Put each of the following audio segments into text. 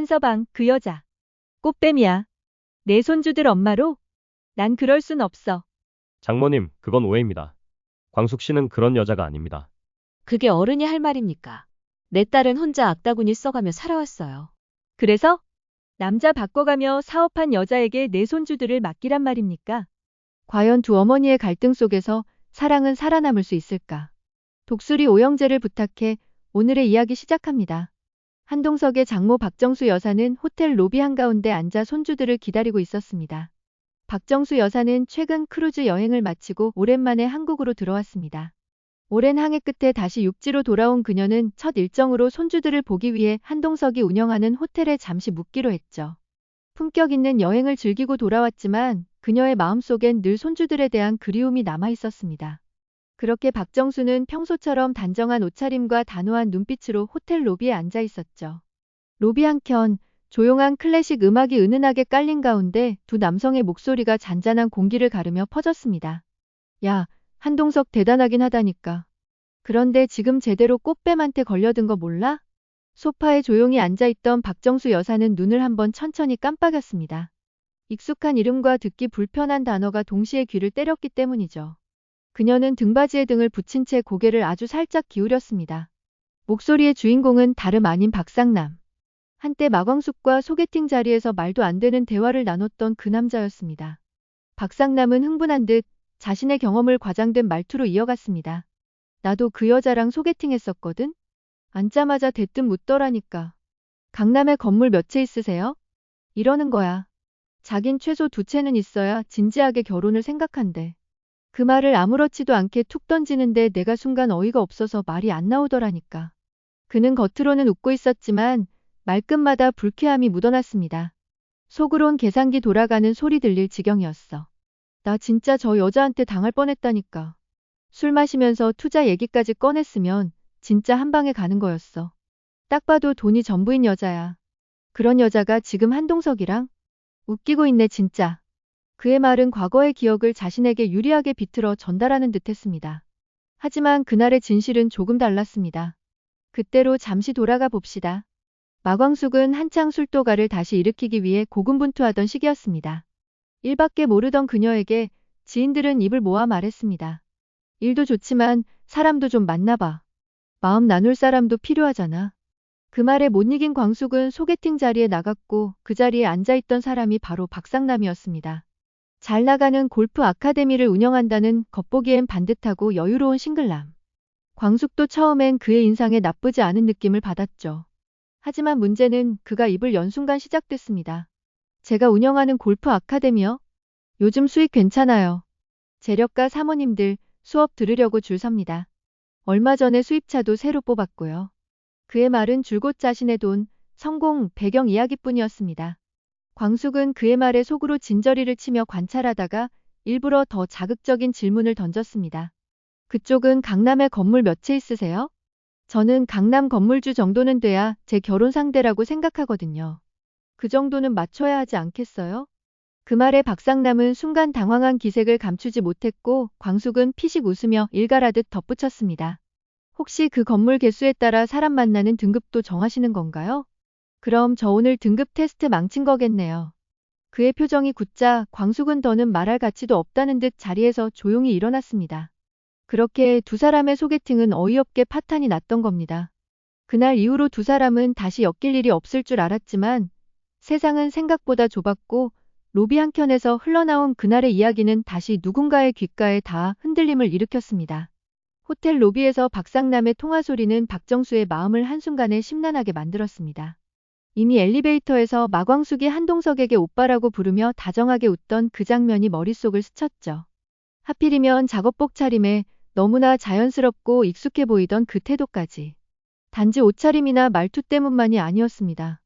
한서방, 그 여자. 꽃뱀이야. 내 손주들 엄마로? 난 그럴 순 없어. 장모님, 그건 오해입니다. 광숙 씨는 그런 여자가 아닙니다. 그게 어른이 할 말입니까? 내 딸은 혼자 악다구니 써가며 살아왔어요. 그래서? 남자 바꿔가며 사업한 여자에게 내 손주들을 맡기란 말입니까? 과연 두 어머니의 갈등 속에서 사랑은 살아남을 수 있을까? 독수리 오영재를 부탁해 오늘의 이야기 시작합니다. 한동석의 장모 박정수 여사는 호텔 로비 한가운데 앉아 손주들을 기다리고 있었습니다. 박정수 여사는 최근 크루즈 여행을 마치고 오랜만에 한국으로 들어왔습니다. 오랜 항해 끝에 다시 육지로 돌아온 그녀는 첫 일정으로 손주들을 보기 위해 한동석이 운영하는 호텔에 잠시 묵기로 했죠. 품격 있는 여행을 즐기고 돌아왔지만 그녀의 마음속엔 늘 손주들에 대한 그리움이 남아 있었습니다. 그렇게 박정수는 평소처럼 단정한 옷차림과 단호한 눈빛으로 호텔 로비에 앉아 있었죠. 로비 한켠 조용한 클래식 음악이 은은하게 깔린 가운데 두 남성의 목소리가 잔잔한 공기를 가르며 퍼졌습니다. 야, 한동석 대단하긴 하다니까. 그런데 지금 제대로 꽃뱀한테 걸려든 거 몰라? 소파에 조용히 앉아있던 박정수 여사는 눈을 한번 천천히 깜빡였습니다. 익숙한 이름과 듣기 불편한 단어가 동시에 귀를 때렸기 때문이죠. 그녀는 등받이에 등을 붙인 채 고개를 아주 살짝 기울였습니다. 목소리의 주인공은 다름 아닌 박상남. 한때 마광숙과 소개팅 자리에서 말도 안 되는 대화를 나눴던 그 남자였습니다. 박상남은 흥분한 듯 자신의 경험을 과장된 말투로 이어갔습니다. 나도 그 여자랑 소개팅했었거든? 앉자마자 대뜸 묻더라니까. 강남에 건물 몇 채 있으세요? 이러는 거야. 자긴 최소 2채는 있어야 진지하게 결혼을 생각한대. 그 말을 아무렇지도 않게 툭 던지는데 내가 순간 어이가 없어서 말이 안 나오더라니까. 그는 겉으로는 웃고 있었지만 말끝마다 불쾌함이 묻어났습니다. 속으론 계산기 돌아가는 소리 들릴 지경이었어. 나 진짜 저 여자한테 당할 뻔했다니까. 술 마시면서 투자 얘기까지 꺼냈으면 진짜 한 방에 가는 거였어. 딱 봐도 돈이 전부인 여자야. 그런 여자가 지금 한동석이랑? 웃기고 있네 진짜. 그의 말은 과거의 기억을 자신에게 유리하게 비틀어 전달하는 듯했습니다. 하지만 그날의 진실은 조금 달랐습니다. 그때로 잠시 돌아가 봅시다. 마광숙은 한창 술도가를 다시 일으키기 위해 고군분투하던 시기였습니다. 일밖에 모르던 그녀에게 지인들은 입을 모아 말했습니다. 일도 좋지만 사람도 좀 만나봐. 마음 나눌 사람도 필요하잖아. 그 말에 못 이긴 광숙은 소개팅 자리에 나갔고 그 자리에 앉아있던 사람이 바로 박상남이었습니다. 잘 나가는 골프 아카데미를 운영한다는 겉보기엔 반듯하고 여유로운 싱글남. 광숙도 처음엔 그의 인상에 나쁘지 않은 느낌을 받았죠. 하지만 문제는 그가 입을 연 순간 시작됐습니다. 제가 운영하는 골프 아카데미요? 요즘 수익 괜찮아요. 재력가 사모님들 수업 들으려고 줄 섭니다. 얼마 전에 수입차도 새로 뽑았고요. 그의 말은 줄곧 자신의 돈, 성공, 배경 이야기뿐이었습니다. 광숙은 그의 말에 속으로 진저리를 치며 관찰하다가 일부러 더 자극적인 질문을 던졌습니다. 그쪽은 강남에 건물 몇 채 있으세요? 저는 강남 건물주 정도는 돼야 제 결혼 상대라고 생각하거든요. 그 정도는 맞춰야 하지 않겠어요? 그 말에 박상남은 순간 당황한 기색을 감추지 못했고 광숙은 피식 웃으며 일갈하듯 덧붙였습니다. 혹시 그 건물 개수에 따라 사람 만나는 등급도 정하시는 건가요? 그럼 저 오늘 등급 테스트 망친 거겠네요. 그의 표정이 굳자 광숙은 더는 말할 가치도 없다는 듯 자리에서 조용히 일어났습니다. 그렇게 두 사람의 소개팅은 어이없게 파탄이 났던 겁니다. 그날 이후로 두 사람은 다시 엮일 일이 없을 줄 알았지만 세상은 생각보다 좁았고 로비 한켠에서 흘러나온 그날의 이야기는 다시 누군가의 귓가에 닿아 흔들림을 일으켰습니다. 호텔 로비에서 박상남의 통화 소리는 박정수의 마음을 한순간에 심란하게 만들었습니다. 이미 엘리베이터에서 마광숙이 한동석에게 오빠라고 부르며 다정하게 웃던 그 장면이 머릿속을 스쳤죠. 하필이면 작업복 차림에 너무나 자연스럽고 익숙해 보이던 그 태도까지. 단지 옷차림이나 말투 때문만이 아니었습니다.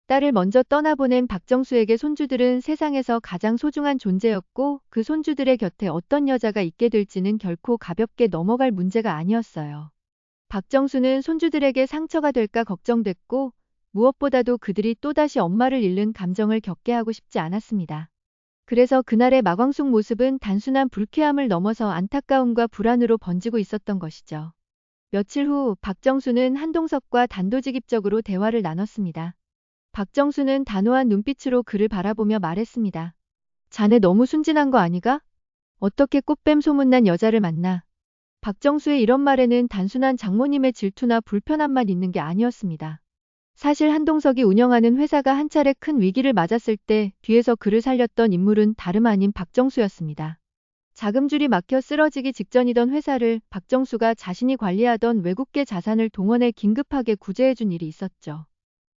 딸을 먼저 떠나보낸 박정수에게 손주들은 세상에서 가장 소중한 존재였고 그 손주들의 곁에 어떤 여자가 있게 될지는 결코 가볍게 넘어갈 문제가 아니었어요. 박정수는 손주들에게 상처가 될까 걱정됐고 무엇보다도 그들이 또다시 엄마를 잃는 감정을 겪게 하고 싶지 않았습니다. 그래서 그날의 마광숙 모습은 단순한 불쾌함을 넘어서 안타까움과 불안으로 번지고 있었던 것이죠. 며칠 후 박정수는 한동석과 단도직입적으로 대화를 나눴습니다. 박정수는 단호한 눈빛으로 그를 바라보며 말했습니다. 자네 너무 순진한 거 아니가? 어떻게 꽃뱀 소문난 여자를 만나? 박정수의 이런 말에는 단순한 장모님의 질투나 불편함만 있는 게 아니었습니다. 사실 한동석이 운영하는 회사가 한 차례 큰 위기를 맞았을 때 뒤에서 그를 살렸던 인물은 다름 아닌 박정수였습니다. 자금줄이 막혀 쓰러지기 직전이던 회사를 박정수가 자신이 관리하던 외국계 자산을 동원해 긴급하게 구제해준 일이 있었죠.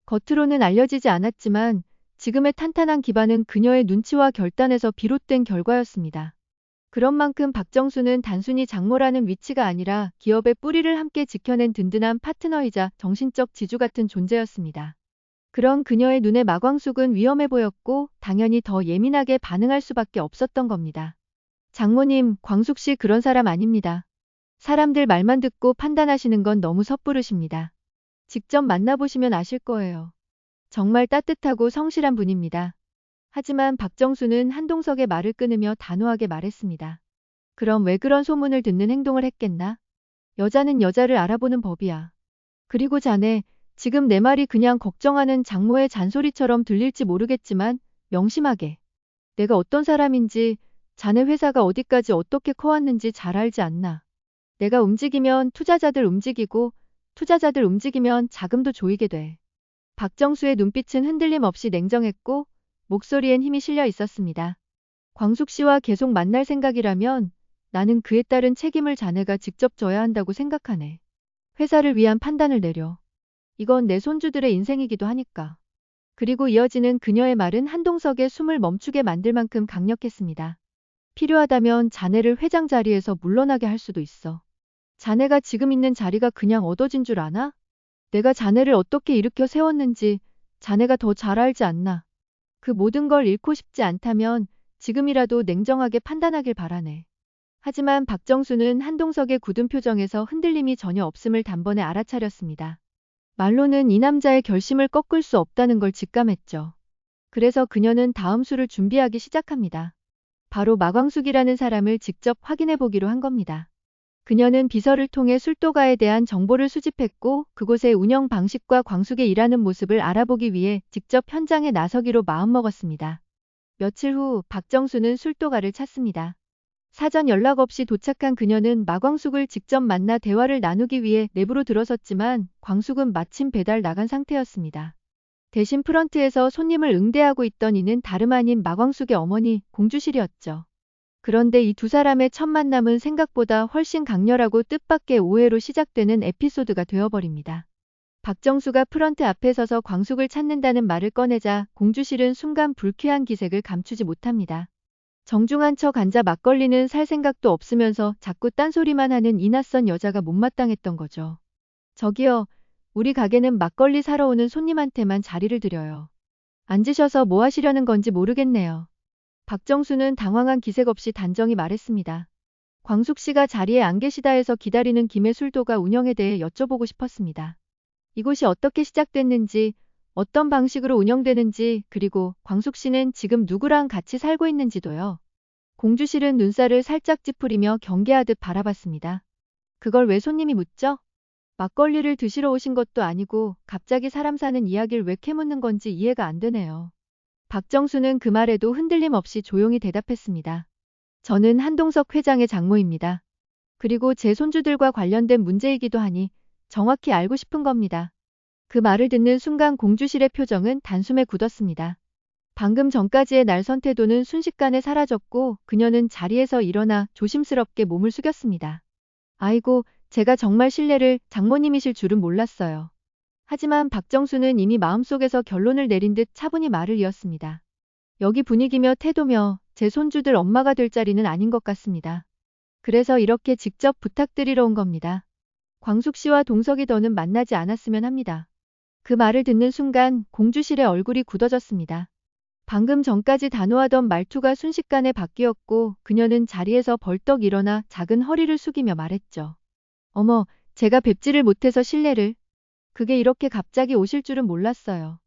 겉으로는 알려지지 않았지만 지금의 탄탄한 기반은 그녀의 눈치와 결단에서 비롯된 결과였습니다. 그런 만큼 박정수는 단순히 장모라는 위치가 아니라 기업의 뿌리를 함께 지켜낸 든든한 파트너이자 정신적 지주 같은 존재였습니다. 그런 그녀의 눈에 마광숙은 위험해 보였고 당연히 더 예민하게 반응할 수밖에 없었던 겁니다. 장모님, 광숙 씨 그런 사람 아닙니다. 사람들 말만 듣고 판단하시는 건 너무 섣부르십니다. 직접 만나보시면 아실 거예요. 정말 따뜻하고 성실한 분입니다. 하지만 박정수는 한동석의 말을 끊으며 단호하게 말했습니다. 그럼 왜 그런 소문을 듣는 행동을 했겠나? 여자는 여자를 알아보는 법이야. 그리고 자네, 지금 내 말이 그냥 걱정하는 장모의 잔소리처럼 들릴지 모르겠지만 명심하게. 내가 어떤 사람인지, 자네 회사가 어디까지 어떻게 커왔는지 잘 알지 않나. 내가 움직이면 투자자들 움직이고 투자자들 움직이면 자금도 조이게 돼. 박정수의 눈빛은 흔들림 없이 냉정했고 목소리엔 힘이 실려 있었습니다. 광숙 씨와 계속 만날 생각이라면 나는 그에 따른 책임을 자네가 직접 져야 한다고 생각하네. 회사를 위한 판단을 내려. 이건 내 손주들의 인생이기도 하니까. 그리고 이어지는 그녀의 말은 한동석의 숨을 멈추게 만들 만큼 강력했습니다. 필요하다면 자네를 회장 자리에서 물러나게 할 수도 있어. 자네가 지금 있는 자리가 그냥 얻어진 줄 아나? 내가 자네를 어떻게 일으켜 세웠는지 자네가 더 잘 알지 않나. 그 모든 걸 잃고 싶지 않다면 지금이라도 냉정하게 판단하길 바라네. 하지만 박정수는 한동석의 굳은 표정에서 흔들림이 전혀 없음을 단번에 알아차렸습니다. 말로는 이 남자의 결심을 꺾을 수 없다는 걸 직감했죠. 그래서 그녀는 다음 수를 준비하기 시작합니다. 바로 마광숙이라는 사람을 직접 확인해 보기로 한 겁니다. 그녀는 비서를 통해 술도가에 대한 정보를 수집했고 그곳의 운영 방식과 광숙의 일하는 모습을 알아보기 위해 직접 현장에 나서기로 마음먹었습니다. 며칠 후 박정수는 술도가를 찾습니다. 사전 연락 없이 도착한 그녀는 마광숙을 직접 만나 대화를 나누기 위해 내부로 들어섰지만 광숙은 마침 배달 나간 상태였습니다. 대신 프런트에서 손님을 응대하고 있던 이는 다름 아닌 마광숙의 어머니 공주실이었죠. 그런데 이 두 사람의 첫 만남은 생각보다 훨씬 강렬하고 뜻밖의 오해로 시작되는 에피소드가 되어버립니다. 박정수가 프런트 앞에 서서 광숙을 찾는다는 말을 꺼내자 공주실은 순간 불쾌한 기색을 감추지 못합니다. 정중한 척 앉아 막걸리는 살 생각도 없으면서 자꾸 딴소리만 하는 이 낯선 여자가 못마땅했던 거죠. 저기요, 우리 가게는 막걸리 사러 오는 손님한테만 자리를 드려요. 앉으셔서 뭐 하시려는 건지 모르겠네요. 박정수는 당황한 기색 없이 단정히 말했습니다. 광숙 씨가 자리에 안 계시다 해서 기다리는 김에 술도가 운영에 대해 여쭤보고 싶었습니다. 이곳이 어떻게 시작됐는지, 어떤 방식으로 운영되는지, 그리고 광숙 씨는 지금 누구랑 같이 살고 있는지도요. 공주실은 눈살을 살짝 찌푸리며 경계하듯 바라봤습니다. 그걸 왜 손님이 묻죠? 막걸리를 드시러 오신 것도 아니고 갑자기 사람 사는 이야기를 왜 캐묻는 건지 이해가 안 되네요. 박정수는 그 말에도 흔들림 없이 조용히 대답했습니다. 저는 한동석 회장의 장모입니다. 그리고 제 손주들과 관련된 문제이기도 하니 정확히 알고 싶은 겁니다. 그 말을 듣는 순간 공주실의 표정은 단숨에 굳었습니다. 방금 전까지의 날선 태도는 순식간에 사라졌고 그녀는 자리에서 일어나 조심스럽게 몸을 숙였습니다. 아이고, 제가 정말 실례를 장모님이실 줄은 몰랐어요. 하지만 박정수는 이미 마음속에서 결론을 내린 듯 차분히 말을 이었습니다. 여기 분위기며 태도며 제 손주들 엄마가 될 자리는 아닌 것 같습니다. 그래서 이렇게 직접 부탁드리러 온 겁니다. 광숙 씨와 동석이 더는 만나지 않았으면 합니다. 그 말을 듣는 순간 공주실의 얼굴이 굳어졌습니다. 방금 전까지 단호하던 말투가 순식간에 바뀌었고 그녀는 자리에서 벌떡 일어나 작은 허리를 숙이며 말했죠. 어머, 제가 뵙지를 못해서 실례를. 그게 이렇게 갑자기 오실 줄은 몰랐어요.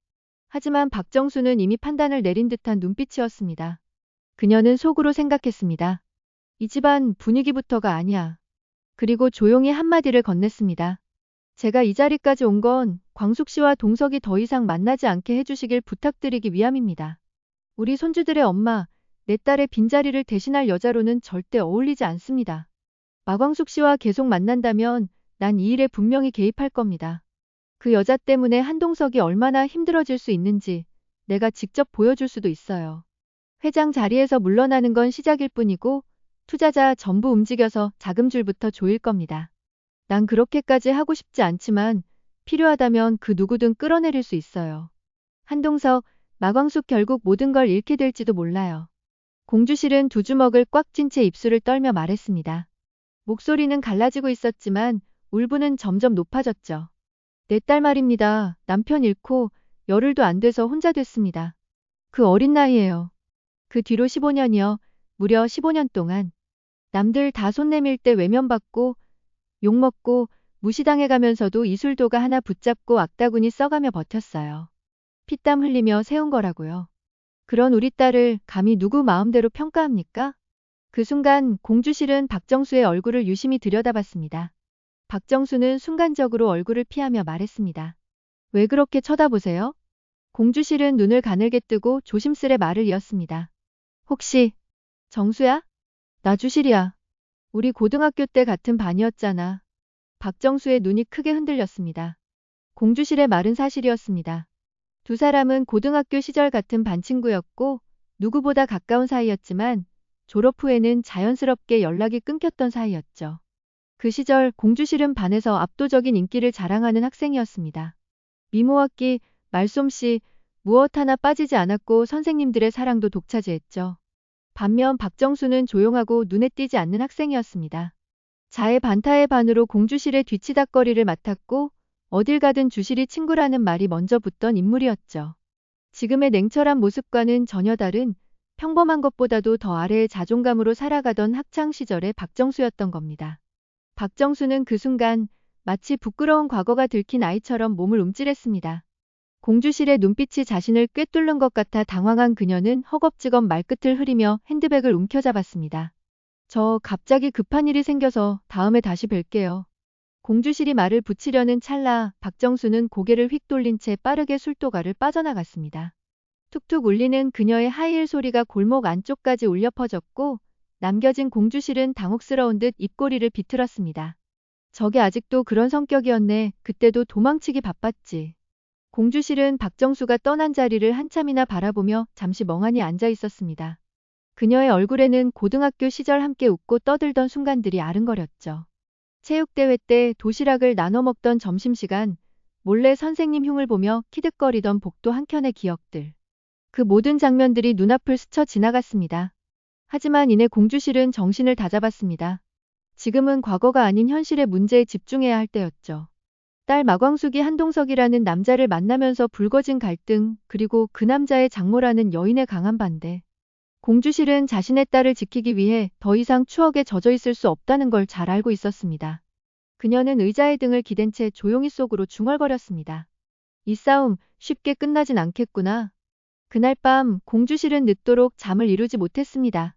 하지만 박정수는 이미 판단을 내린 듯한 눈빛이었습니다. 그녀는 속으로 생각했습니다. 이 집안 분위기부터가 아니야. 그리고 조용히 한마디를 건넸습니다. 제가 이 자리까지 온 건 광숙 씨와 동석이 더 이상 만나지 않게 해주시길 부탁드리기 위함입니다. 우리 손주들의 엄마, 내 딸의 빈자리를 대신할 여자로는 절대 어울리지 않습니다. 마광숙 씨와 계속 만난다면 난 이 일에 분명히 개입할 겁니다. 그 여자 때문에 한동석이 얼마나 힘들어질 수 있는지 내가 직접 보여줄 수도 있어요. 회장 자리에서 물러나는 건 시작일 뿐이고 투자자 전부 움직여서 자금줄부터 조일 겁니다. 난 그렇게까지 하고 싶지 않지만 필요하다면 그 누구든 끌어내릴 수 있어요. 한동석, 마광숙 결국 모든 걸 잃게 될지도 몰라요. 공주실은 두 주먹을 꽉 쥔 채 입술을 떨며 말했습니다. 목소리는 갈라지고 있었지만 울분은 점점 높아졌죠. 내 딸 말입니다. 남편 잃고 열흘도 안 돼서 혼자 됐습니다. 그 어린 나이에요. 그 뒤로 15년이요. 무려 15년 동안 남들 다 손 내밀 때 외면받고 욕먹고 무시당해가면서도 이술도가 하나 붙잡고 악다구니 써가며 버텼어요. 피땀 흘리며 세운 거라고요. 그런 우리 딸을 감히 누구 마음대로 평가합니까? 그 순간 공주실은 박정수의 얼굴을 유심히 들여다봤습니다. 박정수는 순간적으로 얼굴을 피하며 말했습니다. 왜 그렇게 쳐다보세요? 공주실은 눈을 가늘게 뜨고 조심스레 말을 이었습니다. 혹시 정수야? 나 주실이야. 우리 고등학교 때 같은 반이었잖아. 박정수의 눈이 크게 흔들렸습니다. 공주실의 말은 사실이었습니다. 두 사람은 고등학교 시절 같은 반 친구였고 누구보다 가까운 사이였지만 졸업 후에는 자연스럽게 연락이 끊겼던 사이였죠. 그 시절 공주실은 반에서 압도적인 인기를 자랑하는 학생이었습니다. 미모학기, 말솜씨, 무엇 하나 빠지지 않았고 선생님들의 사랑도 독차지했죠. 반면 박정수는 조용하고 눈에 띄지 않는 학생이었습니다. 자의 반타의 반으로 공주실의 뒤치다꺼리를 맡았고 어딜 가든 주실이 친구라는 말이 먼저 붙던 인물이었죠. 지금의 냉철한 모습과는 전혀 다른 평범한 것보다도 더 아래의 자존감으로 살아가던 학창시절의 박정수였던 겁니다. 박정수는 그 순간 마치 부끄러운 과거가 들킨 아이처럼 몸을 움찔했습니다. 공주실의 눈빛이 자신을 꿰뚫는 것 같아 당황한 그녀는 허겁지겁 말끝을 흐리며 핸드백을 움켜잡았습니다. 저 갑자기 급한 일이 생겨서 다음에 다시 뵐게요. 공주실이 말을 붙이려는 찰나 박정수는 고개를 휙 돌린 채 빠르게 술도가를 빠져나갔습니다. 툭툭 울리는 그녀의 하이힐 소리가 골목 안쪽까지 울려 퍼졌고 남겨진 공주실은 당혹스러운 듯 입꼬리를 비틀었습니다. 저게 아직도 그런 성격이었네. 그때도 도망치기 바빴지. 공주실은 박정수가 떠난 자리를 한참이나 바라보며 잠시 멍하니 앉아 있었습니다. 그녀의 얼굴에는 고등학교 시절 함께 웃고 떠들던 순간들이 아른거렸죠. 체육대회 때 도시락을 나눠 먹던 점심시간, 몰래 선생님 흉을 보며 키득거리던 복도 한켠의 기억들. 그 모든 장면들이 눈앞을 스쳐 지나갔습니다. 하지만 이내 공주실은 정신을 다잡았습니다. 지금은 과거가 아닌 현실의 문제에 집중해야 할 때였죠. 딸 마광숙이 한동석이라는 남자를 만나면서 불거진 갈등, 그리고 그 남자의 장모라는 여인의 강한 반대. 공주실은 자신의 딸을 지키기 위해 더 이상 추억에 젖어 있을 수 없다는 걸 잘 알고 있었습니다. 그녀는 의자에 등을 기댄 채 조용히 속으로 중얼거렸습니다. 이 싸움 쉽게 끝나진 않겠구나. 그날 밤 공주실은 늦도록 잠을 이루지 못했습니다.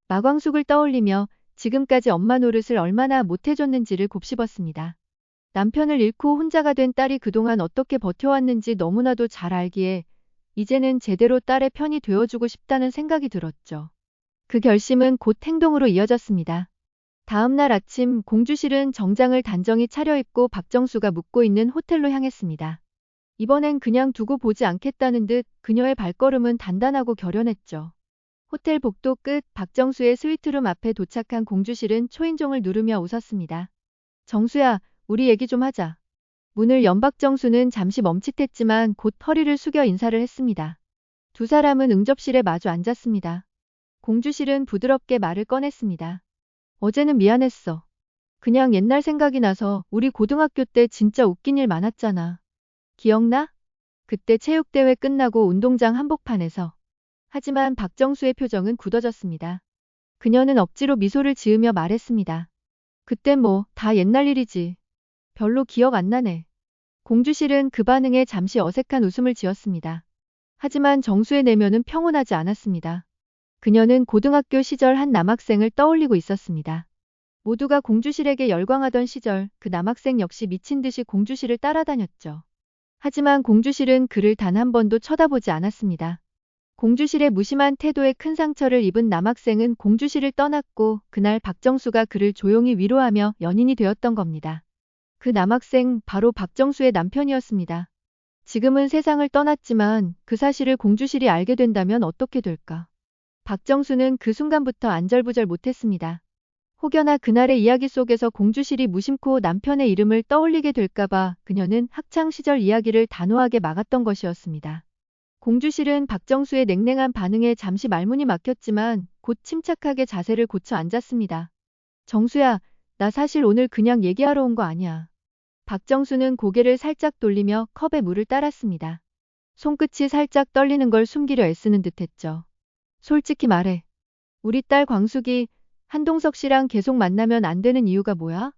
마광숙을 떠올리며 지금까지 엄마 노릇을 얼마나 못해줬는지를 곱씹었습니다. 남편을 잃고 혼자가 된 딸이 그동안 어떻게 버텨왔는지 너무나도 잘 알기에 이제는 제대로 딸의 편이 되어주고 싶다는 생각이 들었죠. 그 결심은 곧 행동으로 이어졌습니다. 다음 날 아침 공주실은 정장을 단정히 차려입고 박정수가 묵고 있는 호텔로 향했습니다. 이번엔 그냥 두고 보지 않겠다는 듯 그녀의 발걸음은 단단하고 결연했죠. 호텔 복도 끝 박정수의 스위트룸 앞에 도착한 공주실은 초인종을 누르며 웃었습니다. 정수야, 우리 얘기 좀 하자. 문을 연 박정수는 잠시 멈칫했지만 곧 허리를 숙여 인사를 했습니다. 두 사람은 응접실에 마주 앉았습니다. 공주실은 부드럽게 말을 꺼냈습니다. 어제는 미안했어. 그냥 옛날 생각이 나서 우리 고등학교 때 진짜 웃긴 일 많았잖아. 기억나? 그때 체육대회 끝나고 운동장 한복판에서. 하지만 박정수의 표정은 굳어졌습니다. 그녀는 억지로 미소를 지으며 말했습니다. 그땐 뭐 다 옛날 일이지. 별로 기억 안 나네. 공주실은 그 반응에 잠시 어색한 웃음을 지었습니다. 하지만 정수의 내면은 평온하지 않았습니다. 그녀는 고등학교 시절 한 남학생을 떠올리고 있었습니다. 모두가 공주실에게 열광하던 시절 그 남학생 역시 미친 듯이 공주실을 따라다녔죠. 하지만 공주실은 그를 단 한 번도 쳐다보지 않았습니다. 공주실의 무심한 태도에 큰 상처를 입은 남학생은 공주실을 떠났고 그날 박정수가 그를 조용히 위로하며 연인이 되었던 겁니다. 그 남학생 바로 박정수의 남편이었습니다. 지금은 세상을 떠났지만 그 사실을 공주실이 알게 된다면 어떻게 될까? 박정수는 그 순간부터 안절부절 못했습니다. 혹여나 그날의 이야기 속에서 공주실이 무심코 남편의 이름을 떠올리게 될까봐 그녀는 학창시절 이야기를 단호하게 막았던 것이었습니다. 공주실은 박정수의 냉랭한 반응에 잠시 말문이 막혔지만 곧 침착하게 자세를 고쳐 앉았습니다. 정수야, 나 사실 오늘 그냥 얘기하러 온 거 아니야. 박정수는 고개를 살짝 돌리며 컵에 물을 따랐습니다. 손끝이 살짝 떨리는 걸 숨기려 애쓰는 듯했죠. 솔직히 말해. 우리 딸 광숙이 한동석 씨랑 계속 만나면 안 되는 이유가 뭐야?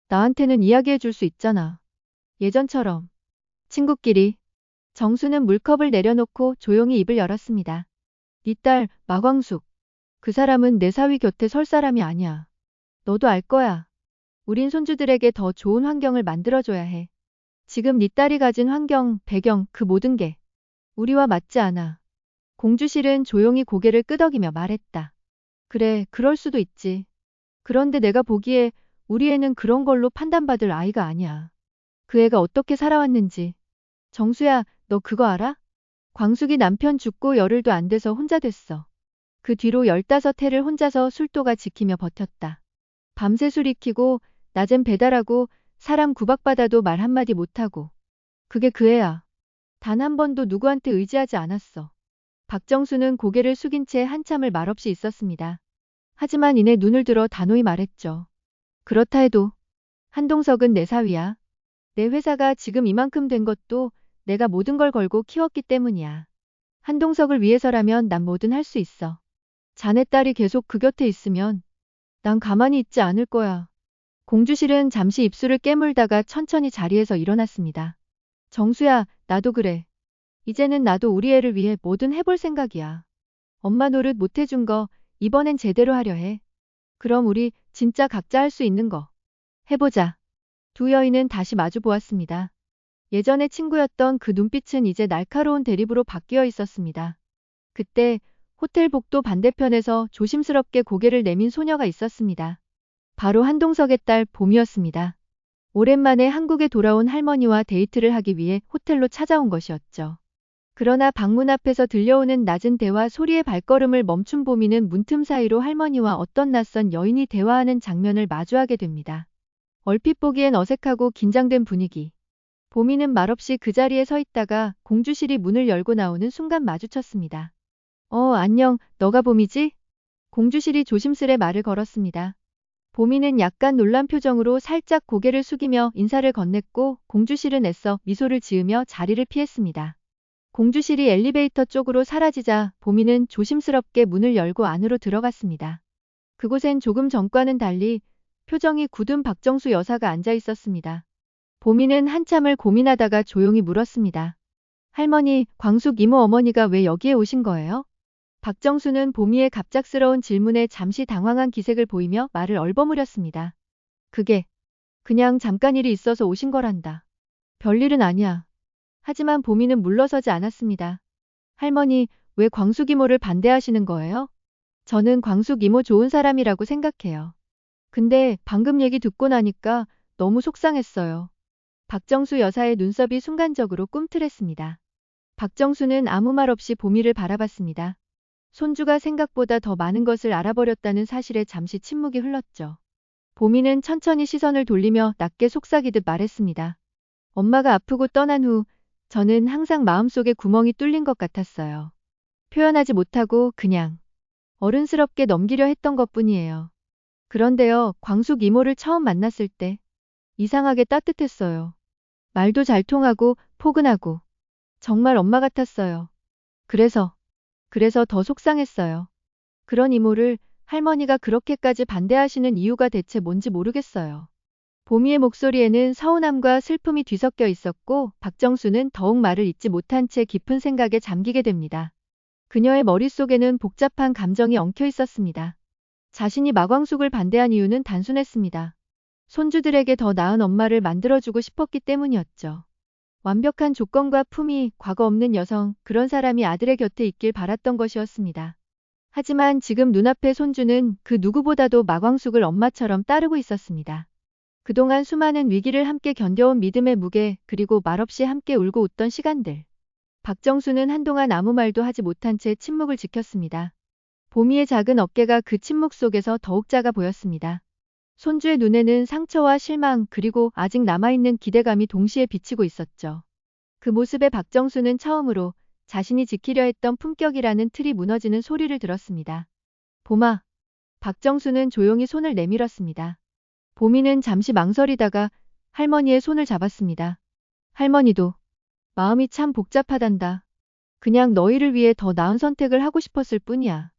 나한테는 이야기해 줄 수 있잖아. 예전처럼. 친구끼리. 정수는 물컵을 내려놓고 조용히 입을 열었습니다. 네 딸, 마광숙. 그 사람은 내 사위 곁에 설 사람이 아니야. 너도 알 거야. 우린 손주들에게 더 좋은 환경을 만들어줘야 해. 지금 네 딸이 가진 환경, 배경, 그 모든 게 우리와 맞지 않아. 공주실은 조용히 고개를 끄덕이며 말했다. 그래, 그럴 수도 있지. 그런데 내가 보기에 우리 애는 그런 걸로 판단받을 아이가 아니야. 그 애가 어떻게 살아왔는지. 정수야, 너 그거 알아? 광숙이 남편 죽고 열흘도 안 돼서 혼자 됐어. 그 뒤로 15해를 혼자서 술도가 지키며 버텼다. 밤새 술 익히고 낮엔 배달하고 사람 구박받아도 말 한마디 못하고. 그게 그 애야. 단 한 번도 누구한테 의지하지 않았어. 박정수는 고개를 숙인 채 한참을 말없이 있었습니다. 하지만 이내 눈을 들어 단호히 말했죠. 그렇다 해도 한동석은 내 사위야. 내 회사가 지금 이만큼 된 것도 내가 모든 걸 걸고 키웠기 때문이야. 한동석을 위해서라면 난 뭐든 할 수 있어. 자네 딸이 계속 그 곁에 있으면 난 가만히 있지 않을 거야. 공주실은 잠시 입술을 깨물다가 천천히 자리에서 일어났습니다. 정수야, 나도 그래. 이제는 나도 우리 애를 위해 뭐든 해볼 생각이야. 엄마 노릇 못 해준 거 이번엔 제대로 하려 해. 그럼 우리 진짜 각자 할 수 있는 거 해보자. 두 여인은 다시 마주 보았습니다. 예전의 친구였던 그 눈빛은 이제 날카로운 대립으로 바뀌어 있었습니다. 그때 호텔 복도 반대편에서 조심스럽게 고개를 내민 소녀가 있었습니다. 바로 한동석의 딸 봄이었습니다. 오랜만에 한국에 돌아온 할머니와 데이트를 하기 위해 호텔로 찾아온 것이었죠. 그러나 방문 앞에서 들려오는 낮은 대화 소리의 발걸음을 멈춘 봄이는 문틈 사이로 할머니와 어떤 낯선 여인이 대화하는 장면을 마주하게 됩니다. 얼핏 보기엔 어색하고 긴장된 분위기. 봄이는 말없이 그 자리에 서 있다가 공주실이 문을 열고 나오는 순간 마주쳤습니다. 안녕, 너가 봄이지? 공주실이 조심스레 말을 걸었습니다. 봄이는 약간 놀란 표정으로 살짝 고개를 숙이며 인사를 건넸고 공주실은 애써 미소를 지으며 자리를 피했습니다. 공주실이 엘리베이터 쪽으로 사라지자 봄이는 조심스럽게 문을 열고 안으로 들어갔습니다. 그곳엔 조금 전과는 달리 표정이 굳은 박정수 여사가 앉아 있었습니다. 봄이는 한참을 고민하다가 조용히 물었습니다. 할머니, 광숙 이모 어머니가 왜 여기에 오신 거예요? 박정수는 봄이의 갑작스러운 질문에 잠시 당황한 기색을 보이며 말을 얼버무렸습니다. 그게 그냥 잠깐 일이 있어서 오신 거란다. 별일은 아니야. 하지만 봄이는 물러서지 않았습니다. 할머니, 왜 광숙 이모를 반대하시는 거예요? 저는 광숙 이모 좋은 사람이라고 생각해요. 근데 방금 얘기 듣고 나니까 너무 속상했어요. 박정수 여사의 눈썹이 순간적으로 꿈틀했습니다. 박정수는 아무 말 없이 봄이를 바라봤습니다. 손주가 생각보다 더 많은 것을 알아버렸다는 사실에 잠시 침묵이 흘렀죠. 봄이는 천천히 시선을 돌리며 낮게 속삭이듯 말했습니다. 엄마가 아프고 떠난 후 저는 항상 마음속에 구멍이 뚫린 것 같았어요. 표현하지 못하고 그냥 어른스럽게 넘기려 했던 것뿐이에요. 그런데요, 광숙 이모를 처음 만났을 때 이상하게 따뜻했어요. 말도 잘 통하고 포근하고 정말 엄마 같았어요. 그래서 더 속상했어요. 그런 이모를 할머니가 그렇게까지 반대하시는 이유가 대체 뭔지 모르겠어요. 봄이의 목소리에는 서운함과 슬픔이 뒤섞여 있었고 박정수는 더욱 말을 잇지 못한 채 깊은 생각에 잠기게 됩니다. 그녀의 머릿속에는 복잡한 감정이 엉켜 있었습니다. 자신이 마광숙을 반대한 이유는 단순했습니다. 손주들에게 더 나은 엄마를 만들어주고 싶었기 때문이었죠. 완벽한 조건과 품위, 과거 없는 여성, 그런 사람이 아들의 곁에 있길 바랐던 것이었습니다. 하지만 지금 눈앞의 손주는 그 누구보다도 마광숙을 엄마처럼 따르고 있었습니다. 그동안 수많은 위기를 함께 견뎌온 믿음의 무게, 그리고 말없이 함께 울고 웃던 시간들. 박정수는 한동안 아무 말도 하지 못한 채 침묵을 지켰습니다. 보미의 작은 어깨가 그 침묵 속에서 더욱 작아 보였습니다. 손주의 눈에는 상처와 실망, 그리고 아직 남아있는 기대감이 동시에 비치고 있었죠. 그 모습에 박정수는 처음으로 자신이 지키려 했던 품격이라는 틀이 무너지는 소리를 들었습니다. 보마. 박정수는 조용히 손을 내밀었습니다. 보미는 잠시 망설이다가 할머니의 손을 잡았습니다. 할머니도 마음이 참 복잡하단다. 그냥 너희를 위해 더 나은 선택을 하고 싶었을 뿐이야.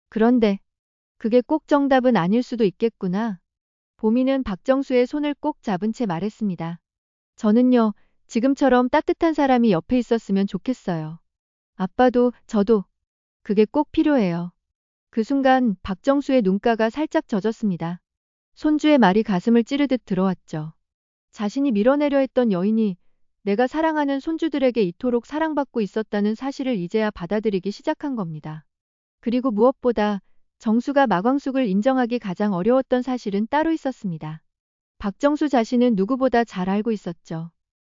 그런데 그게 꼭 정답은 아닐 수도 있겠구나. 보미는 박정수의 손을 꼭 잡은 채 말했습니다. 저는요, 지금처럼 따뜻한 사람이 옆에 있었으면 좋겠어요. 아빠도, 저도. 그게 꼭 필요해요. 그 순간 박정수의 눈가가 살짝 젖었습니다. 손주의 말이 가슴을 찌르듯 들어왔죠. 자신이 밀어내려 했던 여인이 내가 사랑하는 손주들에게 이토록 사랑받고 있었다는 사실을 이제야 받아들이기 시작한 겁니다. 그리고 무엇보다 정수가 마광숙을 인정하기 가장 어려웠던 사실은 따로 있었습니다. 박정수 자신은 누구보다 잘 알고 있었죠.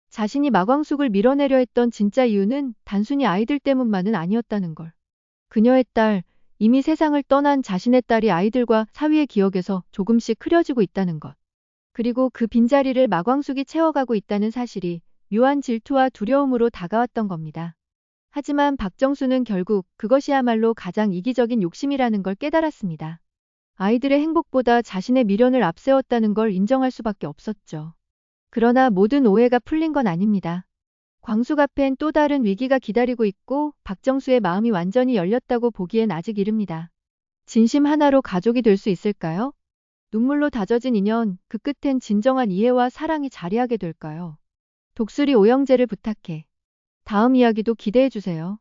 자신이 마광숙을 밀어내려 했던 진짜 이유는 단순히 아이들 때문만은 아니었다는 걸. 그녀의 딸, 이미 세상을 떠난 자신의 딸이 아이들과 사위의 기억에서 조금씩 흐려지고 있다는 것. 그리고 그 빈자리를 마광숙이 채워가고 있다는 사실이 묘한 질투와 두려움으로 다가왔던 겁니다. 하지만 박정수는 결국 그것이야말로 가장 이기적인 욕심이라는 걸 깨달았습니다. 아이들의 행복보다 자신의 미련을 앞세웠다는 걸 인정할 수밖에 없었죠. 그러나 모든 오해가 풀린 건 아닙니다. 광숙 앞엔 또 다른 위기가 기다리고 있고 박정수의 마음이 완전히 열렸다고 보기엔 아직 이릅니다. 진심 하나로 가족이 될 수 있을까요? 눈물로 다져진 인연, 그 끝엔 진정한 이해와 사랑이 자리하게 될까요? 독수리 오영재를 부탁해. 다음 이야기도 기대해주세요.